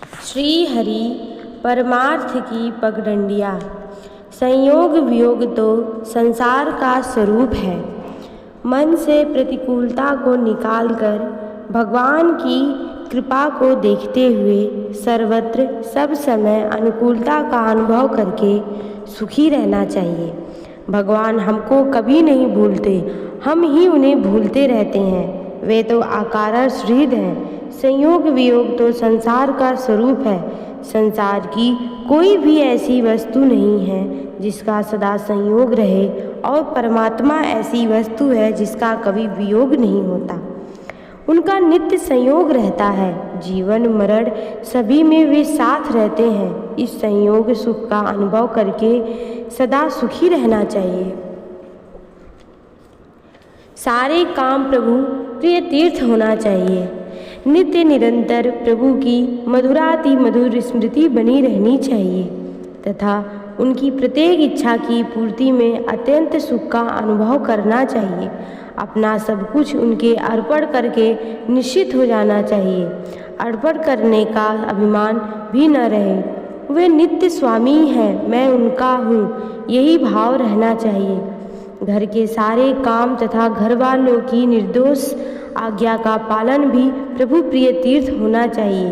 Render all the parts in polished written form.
श्री हरि परमार्थ की पगडंडिया। संयोग वियोग तो संसार का स्वरूप है। मन से प्रतिकूलता को निकालकर भगवान की कृपा को देखते हुए सर्वत्र सब समय अनुकूलता का अनुभव करके सुखी रहना चाहिए। भगवान हमको कभी नहीं भूलते, हम ही उन्हें भूलते रहते हैं। वे तो आकारश हृद हैं। संयोग वियोग तो संसार का स्वरूप है। संसार की कोई भी ऐसी वस्तु नहीं है जिसका सदा संयोग रहे, और परमात्मा ऐसी वस्तु है जिसका कभी वियोग नहीं होता। उनका नित्य संयोग रहता है। जीवन मरण सभी में वे साथ रहते हैं। इस संयोग सुख का अनुभव करके सदा सुखी रहना चाहिए। सारे काम प्रभु प्रिय तीर्थ होना चाहिए। नित्य निरंतर प्रभु की मधुराति मधुर स्मृति बनी रहनी चाहिए तथा उनकी प्रत्येक इच्छा की पूर्ति में अत्यंत सुख का अनुभव करना चाहिए। अपना सब कुछ उनके अर्पण करके निश्चित हो जाना चाहिए। अर्पण करने का अभिमान भी न रहे। वे नित्य स्वामी हैं, मैं उनका हूँ, यही भाव रहना चाहिए। घर के सारे काम तथा घर वालों की निर्दोष आज्ञा का पालन भी प्रभु प्रिय तीर्थ होना चाहिए।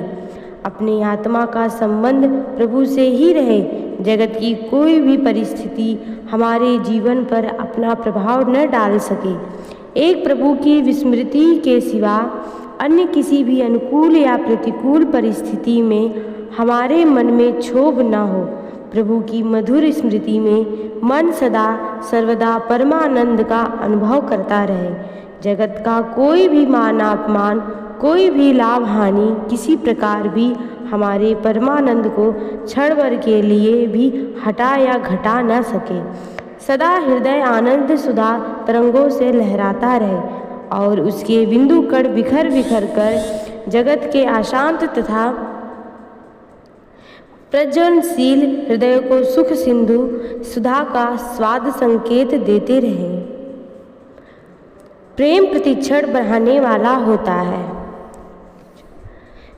अपनी आत्मा का संबंध प्रभु से ही रहे। जगत की कोई भी परिस्थिति हमारे जीवन पर अपना प्रभाव न डाल सके। एक प्रभु की विस्मृति के सिवा अन्य किसी भी अनुकूल या प्रतिकूल परिस्थिति में हमारे मन में क्षोभ न हो। प्रभु की मधुर स्मृति में मन सदा सर्वदा परमानंद का अनुभव करता रहे। जगत का कोई भी मान अपमान, कोई भी लाभ हानि किसी प्रकार भी हमारे परमानंद को क्षण भर के लिए भी हटा या घटा न सके। सदा हृदय आनंद सुधा तरंगों से लहराता रहे और उसके बिंदु कण बिखर बिखर कर जगत के अशांत तथा प्रज्वलनशील हृदय को सुख सिंधु सुधा का स्वाद संकेत देते रहे। प्रेम प्रतिक्षण बढ़ाने वाला होता है।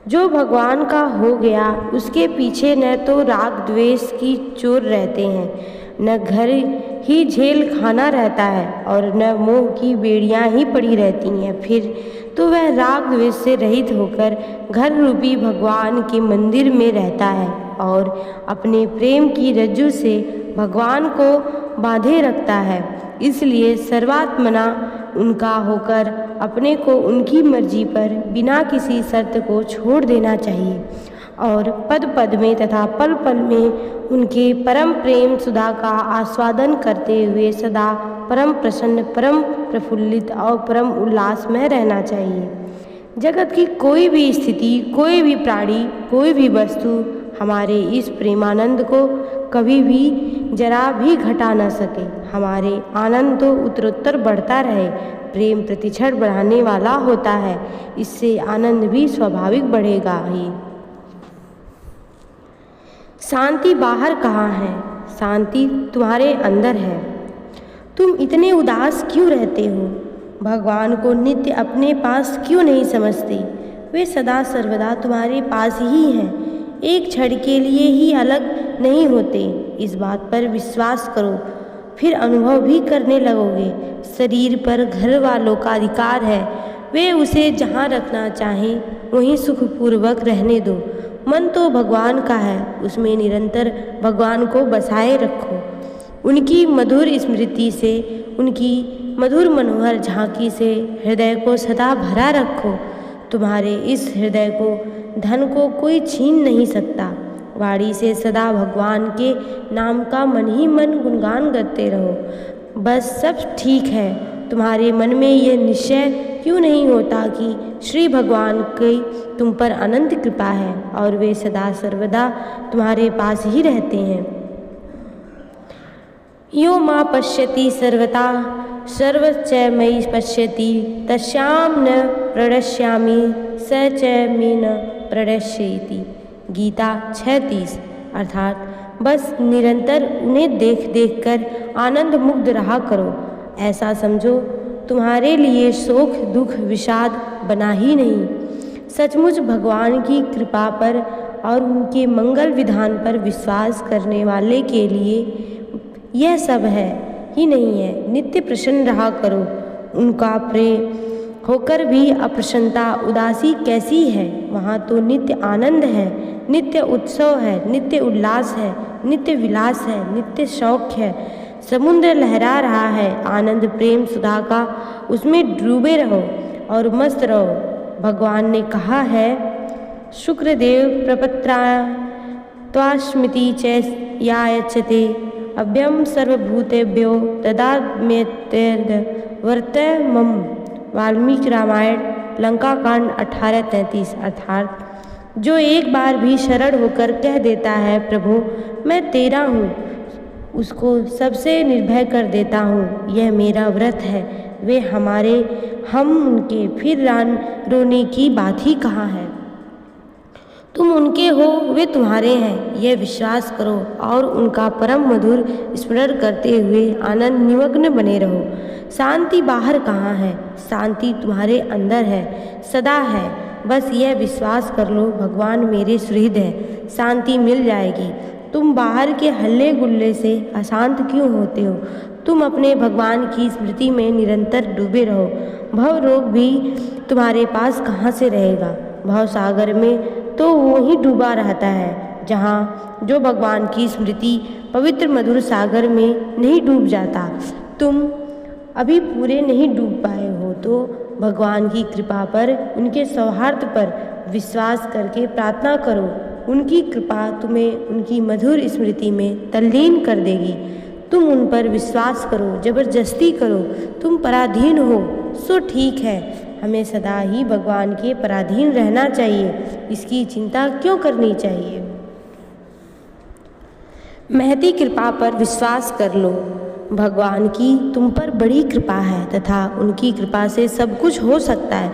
जो भगवान का हो गया उसके पीछे न तो राग द्वेष की चोर रहते हैं, न घर ही झेल खाना रहता है और न मोह की बेड़ियां ही पड़ी रहती हैं। फिर तो वह राग द्वेष से रहित होकर घर रूपी भगवान के मंदिर में रहता है और अपने प्रेम की रज्जू से भगवान को बांधे रखता है। इसलिए सर्वात्मना उनका होकर अपने को उनकी मर्जी पर बिना किसी शर्त को छोड़ देना चाहिए और पद पद में तथा पल पल में उनके परम प्रेम सुधा का आस्वादन करते हुए सदा परम प्रसन्न, परम प्रफुल्लित और परम उल्लास में रहना चाहिए। जगत की कोई भी स्थिति, कोई भी प्राणी, कोई भी वस्तु हमारे इस प्रेमानंद को कभी भी जरा भी घटा न सके। हमारे आनंद तो उत्तरोत्तर बढ़ता रहे। प्रेम प्रतिक्षण बढ़ाने वाला होता है, इससे आनंद भी स्वाभाविक बढ़ेगा ही। शांति बाहर कहाँ है? शांति तुम्हारे अंदर है। तुम इतने उदास क्यों रहते हो? भगवान को नित्य अपने पास क्यों नहीं समझते? वे सदा सर्वदा तुम्हारे पास ही हैं, एक क्षण के लिए ही अलग नहीं होते। इस बात पर विश्वास करो, फिर अनुभव भी करने लगोगे। शरीर पर घर वालों का अधिकार है, वे उसे जहाँ रखना चाहें वहीं सुखपूर्वक रहने दो। मन तो भगवान का है, उसमें निरंतर भगवान को बसाए रखो। उनकी मधुर स्मृति से, उनकी मधुर मनोहर झांकी से हृदय को सदा भरा रखो। तुम्हारे इस हृदय को धन को कोई छीन नहीं सकता। वाणी से सदा भगवान के नाम का मन ही मन गुणगान करते रहो। बस सब ठीक है। तुम्हारे मन में यह निश्चय क्यों नहीं होता कि श्री भगवान की तुम पर अनंत कृपा है और वे सदा सर्वदा तुम्हारे पास ही रहते हैं। यो मां पश्यति सर्वथा सर्वच मयि पश्यति तस्याम न प्रणश्यामि स च मे न प्रणश्यति। गीता 6:30। अर्थात बस निरंतर उन्हें देख देख कर आनंद मुग्ध रहा करो। ऐसा समझो तुम्हारे लिए शोक दुख विषाद बना ही नहीं। सचमुच भगवान की कृपा पर और उनके मंगल विधान पर विश्वास करने वाले के लिए यह सब है ही नहीं है। नित्य प्रसन्न रहा करो। उनका प्रेम होकर भी अप्रसन्नता उदासी कैसी है? वहाँ तो नित्य आनंद है, नित्य उत्सव है, नित्य उल्लास है, नित्य विलास है, नित्य शौक है। समुद्र लहरा रहा है आनंद प्रेम सुधा का, उसमें डूबे रहो और मस्त रहो। भगवान ने कहा है, शुक्रदेव प्रपत्रा त्वास्मिति च याचते अभ्यम सर्वभूतेभ्यो ददाम्येतद् वर्तते मम। वाल्मीकि रामायण लंका कांड 18:33। अर्थात जो एक बार भी शरण होकर कह देता है प्रभु मैं तेरा हूँ, उसको सबसे निर्भय कर देता हूँ, यह मेरा व्रत है। वे हमारे, हम उनके, फिर रोने की बात ही कहाँ है। तुम उनके हो, वे तुम्हारे हैं, यह विश्वास करो और उनका परम मधुर स्मरण करते हुए आनंद निमग्न बने रहो। शांति बाहर कहाँ है? शांति तुम्हारे अंदर है, सदा है। बस यह विश्वास कर लो, भगवान मेरे सुहृद हैं, शांति मिल जाएगी। तुम बाहर के हल्ले गुल्ले से अशांत क्यों होते हो? तुम अपने भगवान की स्मृति में निरंतर डूबे रहो। भव रोग भी तुम्हारे पास कहाँ से रहेगा? भव सागर में तो वो ही डूबा रहता है जहाँ जो भगवान की स्मृति पवित्र मधुर सागर में नहीं डूब जाता। तुम अभी पूरे नहीं डूब पाए हो तो भगवान की कृपा पर, उनके सौहार्द पर विश्वास करके प्रार्थना करो। उनकी कृपा तुम्हें उनकी मधुर स्मृति में तल्लीन कर देगी। तुम उन पर विश्वास करो, जबरदस्ती करो। तुम पराधीन हो सो ठीक है, हमें सदा ही भगवान के पराधीन रहना चाहिए, इसकी चिंता क्यों करनी चाहिए? महती कृपा पर विश्वास कर लो। भगवान की तुम पर बड़ी कृपा है तथा उनकी कृपा से सब कुछ हो सकता है,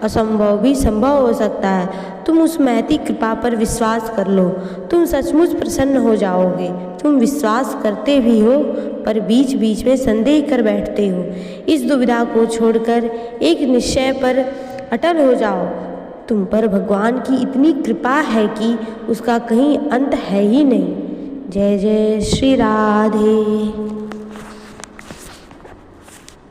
असंभव भी संभव हो सकता है। तुम उस महती कृपा पर विश्वास कर लो, तुम सचमुच प्रसन्न हो जाओगे। तुम विश्वास करते भी हो पर बीच बीच में संदेह कर बैठते हो। इस दुविधा को छोड़कर एक निश्चय पर अटल हो जाओ। तुम पर भगवान की इतनी कृपा है कि उसका कहीं अंत है ही नहीं। जय जय श्री राधे।